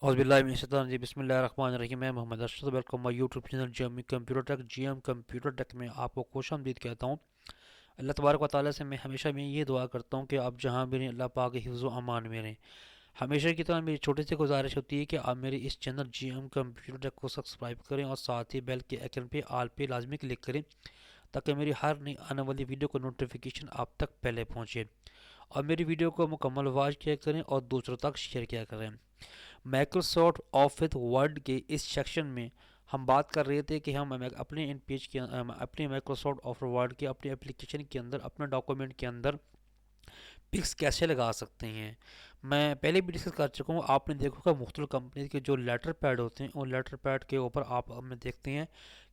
औज़ुबिल्लाहि बिस्मिल्लाहिर्रहमानिर्रहीम। मैं Mohammad Ashraf, welcome my YouTube channel GM computer tech. GM computer tech में आपको खुशामदीद कहता हूँ। अल्लाह तबारक व तआला से मैं हमेशा ये दुआ करता हूँ कि आप जहाँ भी रहें अल्लाह पाक के हिफ्ज़ व अमान में रहें। हमेशा की तरह मेरी छोटी सी गुजारिश होती है कि आप मेरे इस चैनल जीएम कंप्यूटर टेक को सब्सक्राइब करें और साथ ही बेल के आइकन पे ऑल पे लाजमी क्लिक करें, ताकि मेरी हर नई आने वाली वीडियो को नोटिफिकेशन आप तक पहले पहुँचे। और मेरी वीडियो को मुकम्मल वॉच किया करें और दूसरों तक शेयर किया करें। माइक्रोसॉफ्ट ऑफिस वर्ड के इस सेक्शन में हम बात कर रहे थे कि हम अपने इन पेज के अपने माइक्रोसॉफ्ट ऑफिस वर्ड के अपने एप्लीकेशन के अंदर, अपने डॉक्यूमेंट के अंदर पिक्स कैसे लगा सकते हैं। मैं पहले भी डिस्कस कर चुका हूँ। आपने देखा होगा मुख्तलिफ कंपनी के जो लेटर पैड होते हैं, उन लेटर पैड के ऊपर आप हमें देखते हैं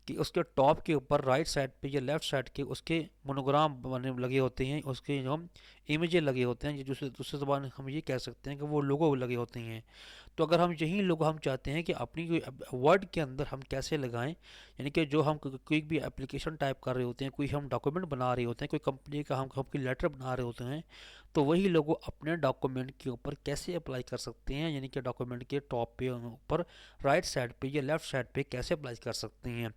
कि उसके टॉप के ऊपर राइट साइड पे या लेफ्ट साइड के उसके मोनोग्राम बने लगे होते हैं, उसके जो हम इमेजें लगे होते हैं। दूसरे दूसरे ज़बान हम ये कह सकते हैं कि वो लोगो लगे होते हैं। तो अगर हम यही लोगो हम चाहते हैं कि अपनी वर्ड के अंदर हम कैसे लगाएं, यानी कि जो हम कोई भी एप्लीकेशन टाइप कर रहे होते हैं, कोई हम डॉक्यूमेंट बना रहे होते हैं, कोई कंपनी का हम कोई लेटर बना रहे होते हैं, तो वही लोगो अपने डॉक्यूमेंट के ऊपर कैसे अप्लाई कर सकते हैं, यानी कि डॉक्यूमेंट के टॉप पे ऊपर राइट साइड पे या लेफ्ट साइड पे कैसे अप्लाई कर सकते हैं।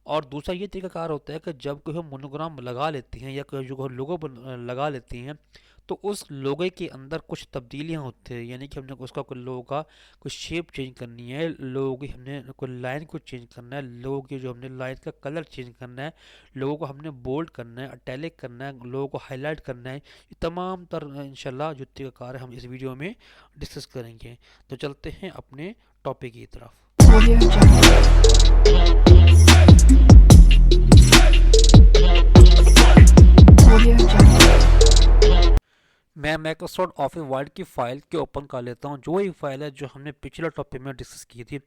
और दूसरा ये तरीकाकार होता है कि जब कोई हम मोनोग्राम लगा लेते हैं या कोई जो लोगो लगा लेते हैं, तो उस लोगो के अंदर कुछ तब्दीलियां होती हैं, यानी कि हमने उसका कोई लोगो का कोई शेप चेंज करनी है, लोगो की हमने कोई लाइन को चेंज करना है, लोगो की जो हमने लाइन का कलर चेंज करना है, लोगों को हमने बोल्ड करना है, अटैलिक करना है, लोगों को हाईलाइट करना है। ये तमाम तर इंशाल्लाह जो तरीकाकार है हम इस वीडियो में डिस्कस करेंगे। तो चलते हैं अपने टॉपिक की तरफ। Audio Jungle. Audio Jungle. मैं माइक्रोसॉफ्ट ऑफिस वर्ड की फ़ाइल के ओपन कर लेता हूँ, जो ही फाइल है जो हमने पिछले टॉपिक में डिस्कस की थी।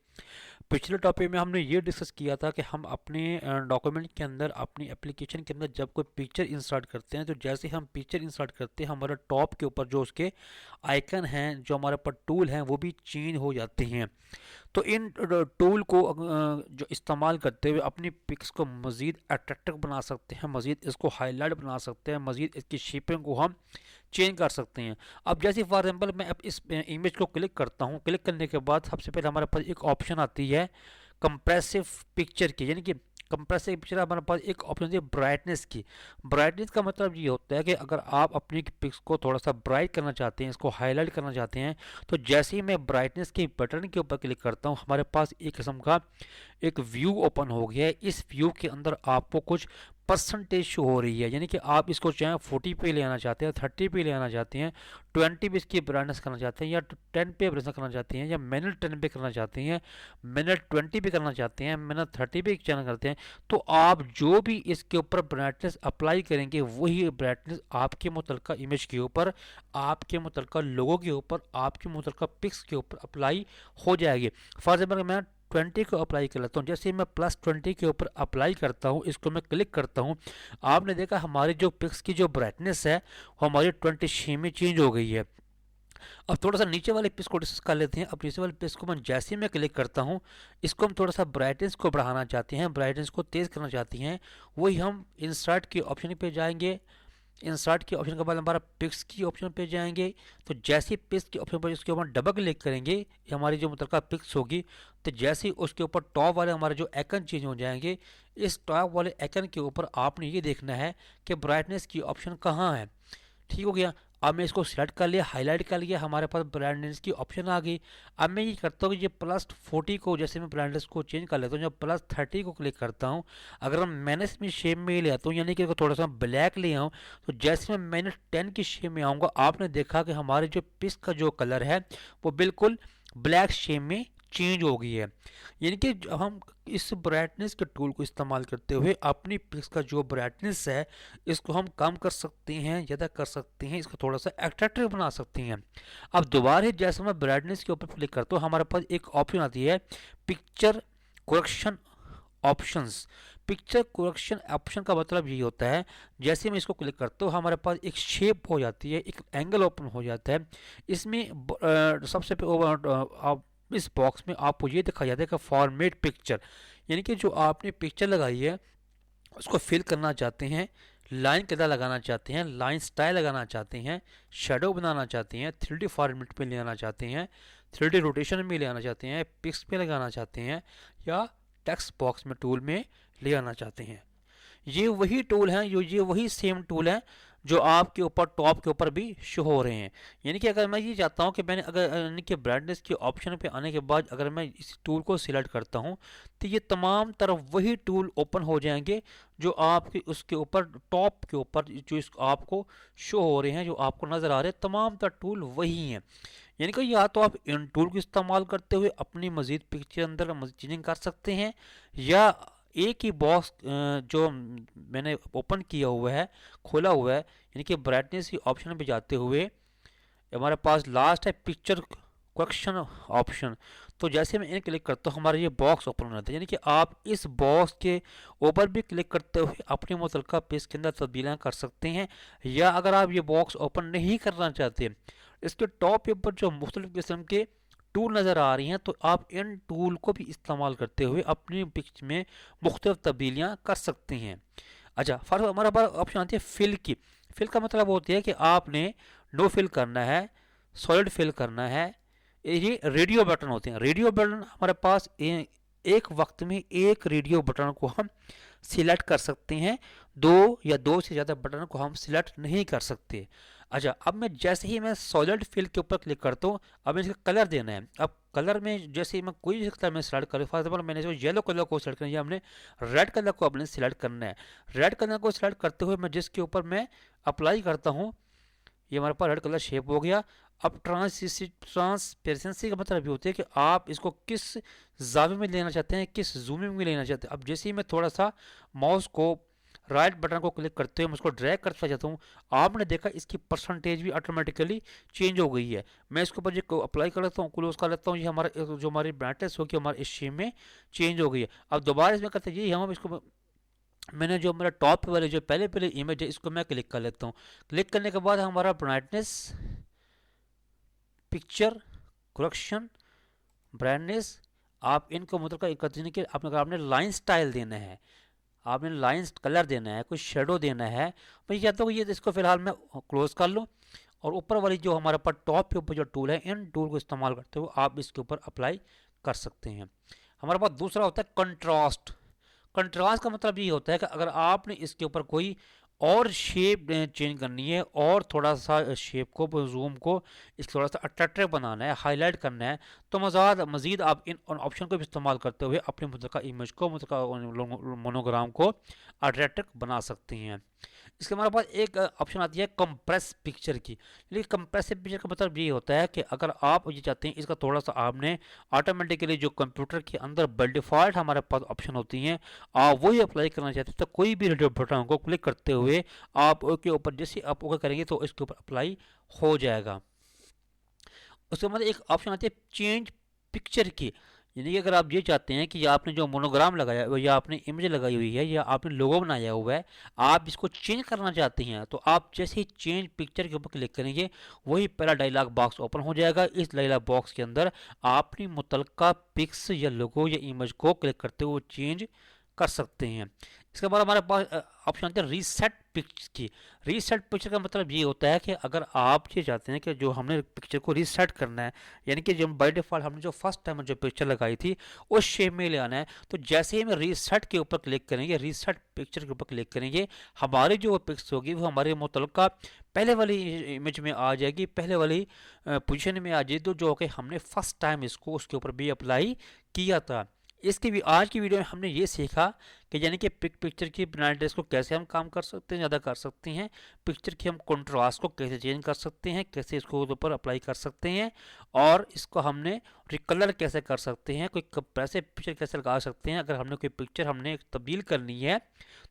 पिछले टॉपिक में हमने ये डिस्कस किया था कि हम अपने डॉक्यूमेंट के अंदर, अपनी एप्लीकेशन के अंदर जब कोई पिक्चर इंसर्ट करते हैं, तो जैसे हम पिक्चर इंसर्ट करते हैं, हमारे टॉप के ऊपर जो उसके आइकन हैं, जो हमारे पास टूल हैं, वो भी चेंज हो जाते हैं। तो इन टूल को जो इस्तेमाल करते हुए अपनी पिक्स को मज़ीद अट्रैक्टिव बना सकते हैं, मज़ीद इसको हाईलाइट बना सकते हैं, मज़ीद इसकी शेपिंग को हम चेंज कर सकते हैं। अब जैसे फॉर एग्जांपल मैं अब इस इमेज को क्लिक करता हूँ, क्लिक करने के बाद सबसे पहले हमारे पास एक ऑप्शन आती है कंप्रेसिव पिक्चर की, यानी कि कंप्रेसिव पिक्चर हमारे पास एक ऑप्शन है ब्राइटनेस की। ब्राइटनेस का मतलब ये होता है कि अगर आप अपनी पिक्स को थोड़ा सा ब्राइट करना चाहते हैं, इसको हाईलाइट करना चाहते हैं, तो जैसे ही मैं ब्राइटनेस के बटन के ऊपर क्लिक करता हूँ, हमारे पास एक किस्म का एक व्यू ओपन हो गया है। इस व्यू के अंदर आपको कुछ परसेंटेज शो हो रही है, यानी कि आप इसको चाहे 40 पे ले आना चाहते हैं, 30 पे ले आना चाहते हैं, 20 पे इसकी ब्राइटनेस करना चाहते हैं, या 10 पे ब्राइटनेस करना चाहते हैं, या मिनट 10 पे करना चाहते हैं, मिनट 20 पे करना चाहते हैं, मिनट 30 पे चैनल करते हैं। तो आप जो भी इसके ऊपर ब्राइटनेस अप्लाई करेंगे, वही ब्राइटनेस आपके मुतलका इमेज के ऊपर, आपके मुतलका लोगों के ऊपर, आपके मुतलका पिक्स के ऊपर अप्लाई हो जाएगी। फॉर एग्जाम्पल मैं 20 को अप्लाई कर लेता हूँ। जैसे मैं +20 के ऊपर अप्लाई करता हूँ, इसको मैं क्लिक करता हूँ, आपने देखा हमारी जो पिक्स की जो ब्राइटनेस है वो हमारी 26 में चेंज हो गई है। अब थोड़ा सा नीचे वाले पिक्स को डिस्कस कर लेते हैं। अब नीचे वाले पिक्स को मैं जैसे ही मैं क्लिक करता हूँ, इसको हम थोड़ा सा ब्राइटनेस को बढ़ाना चाहते हैं, ब्राइटनेस को तेज़ करना चाहते हैं, वही हम इंसर्ट के ऑप्शन पे जाएंगे। इंसर्ट के ऑप्शन के बाद हमारा पिक्स की ऑप्शन पे जाएंगे। तो जैसे ही पिक्स के ऑप्शन पर इसके ऊपर डबल क्लिक करेंगे, हमारी जो मुतलका पिक्स होगी, तो जैसे ही उसके ऊपर टॉप वाले हमारे जो आइकन चेंज हो जाएंगे, इस टॉप वाले आइकन के ऊपर आपने ये देखना है कि ब्राइटनेस की ऑप्शन कहाँ है। ठीक हो गया। अब मैं इसको सिलेक्ट कर लिया, हाईलाइट कर लिया, हमारे पास ब्राइटनेस की ऑप्शन आ गई। अब मैं ये करता हूँ कि ये +40 को जैसे मैं ब्राइटनेस को चेंज कर लेता हूँ, जब +30 को क्लिक करता हूँ, अगर मैंने इसमें शेप में ले आता हूँ, यानी कि थोड़ा सा ब्लैक ले आऊँ, तो जैसे मैं -10 की शेप में आऊँगा, आपने देखा कि हमारे जो पिक्स का जो कलर है वो बिल्कुल ब्लैक शेप में चेंज हो गई है। यानी कि हम इस ब्राइटनेस के टूल को इस्तेमाल करते हुए अपनी पिक्स का जो ब्राइटनेस है, इसको हम कम कर सकते हैं, ज़्यादा कर सकते हैं, इसको थोड़ा सा अट्रैक्टिव बना सकते हैं। अब दोबारा जैसे मैं ब्राइटनेस के ऊपर क्लिक करता हूँ, हमारे पास एक ऑप्शन आती है picture correction options. Picture correction option का मतलब यही होता है, जैसे मैं इसको क्लिक करता हूँ, हमारे पास एक शेप हो जाती है, एक एंगल ओपन हो जाता है। इसमें सबसे आप इस बॉक्स में आपको ये दिखाया जाता है कि फॉर्मेट पिक्चर, यानी कि जो आपने पिक्चर लगाई है उसको फिल करना चाहते हैं, लाइन कलर लगाना चाहते हैं, लाइन स्टाइल लगाना चाहते हैं, शेडो बनाना चाहते हैं, 3D फॉर्मेट में ले आना चाहते हैं, 3D रोटेशन में ले आना चाहते हैं, पिक्स में लगाना चाहते हैं, या टेक्स्ट बॉक्स में टूल में ले आना चाहते हैं, ये वही टूल हैं, ये वही सेम टूल हैं जो आपके ऊपर टॉप के ऊपर भी शो हो रहे हैं। यानी कि अगर मैं ये चाहता हूँ कि मैंने अगर यानी कि ब्राइटनेस के ऑप्शन पे आने के बाद अगर मैं इस टूल को सिलेक्ट करता हूँ तो ये तमाम तरफ वही टूल ओपन हो जाएंगे जो आपके उसके ऊपर टॉप के ऊपर जो आपको शो हो रहे हैं, जो आपको नज़र आ रहे हैं, तमाम तर टूल वही हैं। यानी कि या तो आप इन टूल को इस्तेमाल करते हुए अपनी मज़ीद पिक्चर अंदर मज़ीद चेंजिंग कर सकते हैं, या एक ही बॉक्स जो मैंने ओपन किया हुआ है, खोला हुआ है, यानी कि ब्राइटनेस की ऑप्शन पे जाते हुए हमारे पास लास्ट है पिक्चर करेक्शन ऑप्शन। तो जैसे मैं इन क्लिक करता हूँ हमारा ये बॉक्स ओपन हो जाता है, यानी कि आप इस बॉक्स के ऊपर भी क्लिक करते हुए अपने मुतल्लिका पेज के अंदर तब्दीलियाँ कर सकते हैं। या अगर आप ये बॉक्स ओपन नहीं करना चाहते, इसके टॉप के ऊपर जो मुख्तलिफ किस्म के टूल नज़र आ रही हैं, तो आप इन टूल को भी इस्तेमाल करते हुए अपनी पिक्च में मुख्तलिफ तब्दीलियाँ कर सकते हैं। अच्छा, फर्स्ट हमारे पास ऑप्शन आती है फिल की। फिल का मतलब होती है कि आपने नो फिल करना है, सॉलिड फिल करना है। ये रेडियो बटन होते हैं। रेडियो बटन हमारे पास एक वक्त में एक रेडियो बटन को हम सिलेक्ट कर सकते हैं, दो या दो से ज़्यादा बटन को हम सिलेक्ट नहीं कर सकते। अच्छा, अब मैं जैसे ही मैं सॉलिड फिल के ऊपर क्लिक करता हूँ, अब इसका कलर देना है। अब कलर में जैसे ही मैं कोई भी कलर में सिलेक्ट करूँ, फॉर एग्जाम्पल मैंने जो येलो कलर को सिलेक्ट करना है, हमने रेड कलर को अपने सिलेक्ट करना है। रेड कलर को सिलेक्ट करते हुए मैं जिसके ऊपर मैं अप्लाई करता हूँ, ये हमारे पास रेड कलर शेप हो गया। अब ट्रांसपेरेंसी का मतलब ये होता है कि आप इसको किस जावे में लेना चाहते हैं, किस जूमिंग में लेना चाहते हैं। अब जैसे ही मैं थोड़ा सा माउस को राइट बटन को क्लिक करते हुए मैं उसको ड्रैग करता जाता हूँ, आपने देखा इसकी परसेंटेज भी ऑटोमेटिकली चेंज हो गई है। मैं इसके ऊपर जो अप्लाई कर लेता हूँ, क्लोज कर लेता हूँ, ये हमारा जो हमारी ब्राइटनेस होगी हमारे इस शेप में चेंज हो गई है। अब दोबारा इसमें करते ये हम इसको मैंने जो मेरा टॉप वाले जो पहले इमेज है इसको मैं क्लिक कर लेता हूँ। क्लिक करने के बाद हमारा ब्राइटनेस, पिक्चर करेक्शन, ब्राइटनेस, आप इनको मतलब करने के आपने लाइन स्टाइल देना है, आपने लाइन कलर देना है, कोई शेडो देना है। मैं चाहता हूँ ये इसको फिलहाल मैं क्लोज कर लूँ, और ऊपर वाली जो हमारे पास टॉप के ऊपर जो टूल है, इन टूल को इस्तेमाल करते हुए आप इसके ऊपर अप्लाई कर सकते हैं। हमारे पास दूसरा होता है कंट्रास्ट। कंट्रास्ट का मतलब ये होता है कि अगर आपने इसके ऊपर कोई और शेप चेंज करनी है, और थोड़ा सा शेप को जूम को इस थोड़ा सा अट्रैक्टिव बनाना है, हाईलाइट करना है, तो मज़ीद आप इन ऑप्शन को भी इस्तेमाल करते हुए अपने मुतल्लिका इमेज को, मुतल्लिका मोनोग्राम को अट्रैक्टिव बना सकते हैं। इसके हमारे पास एक ऑप्शन आती है कंप्रेस पिक्चर की। लेकिन कंप्रेसिव पिक्चर का मतलब ये होता है कि अगर आप ये चाहते हैं इसका थोड़ा सा आपने ऑटोमेटिकली जो कंप्यूटर के अंदर बाय डिफ़ॉल्ट हमारे पास ऑप्शन होती हैं, आप वही अप्लाई करना चाहते हैं, तो कोई भी रेडियो बटन को क्लिक करते हुए आप ओके ऊपर जैसे आप ओके करेंगे तो इसके ऊपर अप्लाई हो जाएगा। उसके बाद एक ऑप्शन आती है चेंज पिक्चर की। यानी कि अगर आप ये चाहते हैं कि आपने जो मोनोग्राम लगाया या आपने इमेज लगाई हुई है या आपने लोगो बनाया हुआ है, आप इसको चेंज करना चाहते हैं, तो आप जैसे ही चेंज पिक्चर के ऊपर क्लिक करेंगे वही पहला डायलॉग बॉक्स ओपन हो जाएगा। इस डायलॉग बॉक्स के अंदर आपने मुतल्लिका पिक्स या लोगो या इमेज को क्लिक करते हुए चेंज कर सकते हैं। इसके बाद हमारे पास ऑप्शन आता है रीसेट पिक्चर की। रीसेट पिक्चर का मतलब ये होता है कि अगर आप ये चाहते हैं कि जो हमने पिक्चर को रीसेट करना है, यानी कि जो बाय डिफ़ॉल्ट हमने जो फर्स्ट टाइम जो पिक्चर लगाई थी उस शेप में ले आना है, तो जैसे ही हम रीसेट के ऊपर क्लिक करेंगे, रीसेट पिक्चर के ऊपर क्लिक करेंगे, हमारी जो पिक्स होगी वो हमारे मुतल्लिका पहले वाली इमेज में आ जाएगी, पहले वाली पोजीशन में आ जाएगी, तो जो कि हमने फर्स्ट टाइम इसको उसके ऊपर भी अप्लाई किया था। इसकी भी आज की वीडियो में हमने ये सीखा कि यानी कि पिक्चर की ब्राइटनेस को कैसे हम काम कर सकते हैं, ज़्यादा कर सकते हैं, पिक्चर की हम कंट्रास्ट को कैसे चेंज कर सकते हैं, कैसे इसको ऊपर अप्लाई कर सकते हैं, और इसको हमने रिकलर कैसे कर सकते हैं, कोई कैसे पिक्चर कैसे लगा सकते हैं, अगर हमने कोई पिक्चर हमने तब्दील करनी है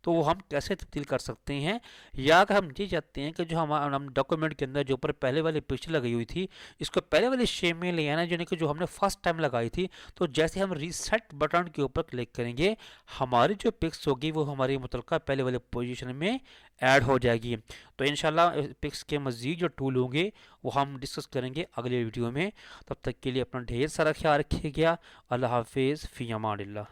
तो वो हम कैसे तब्दील कर सकते हैं। या अगर हम ये चाहते हैं कि जो हम डॉक्यूमेंट के अंदर जो ऊपर पहले वाली पिक्चर लगाई हुई थी इसको पहले वाली शेप में ले आना, यानी कि जो हमने फर्स्ट टाइम लगाई थी, तो जैसे हम रीसेट बटन के ऊपर क्लिक करेंगे हमारी जो पिक्स होगी वो हमारी मुतल्लिका पहले वाले पोजीशन में ऐड हो जाएगी। तो इंशाल्लाह पिक्स के मज़ीद जो टूल होंगे वो हम डिस्कस करेंगे अगले वीडियो में। तब तक के लिए अपना ढेर सारा ख्याल रखिएगा। अल्लाह हाफिज़, फ़ी अमानिल्लाह।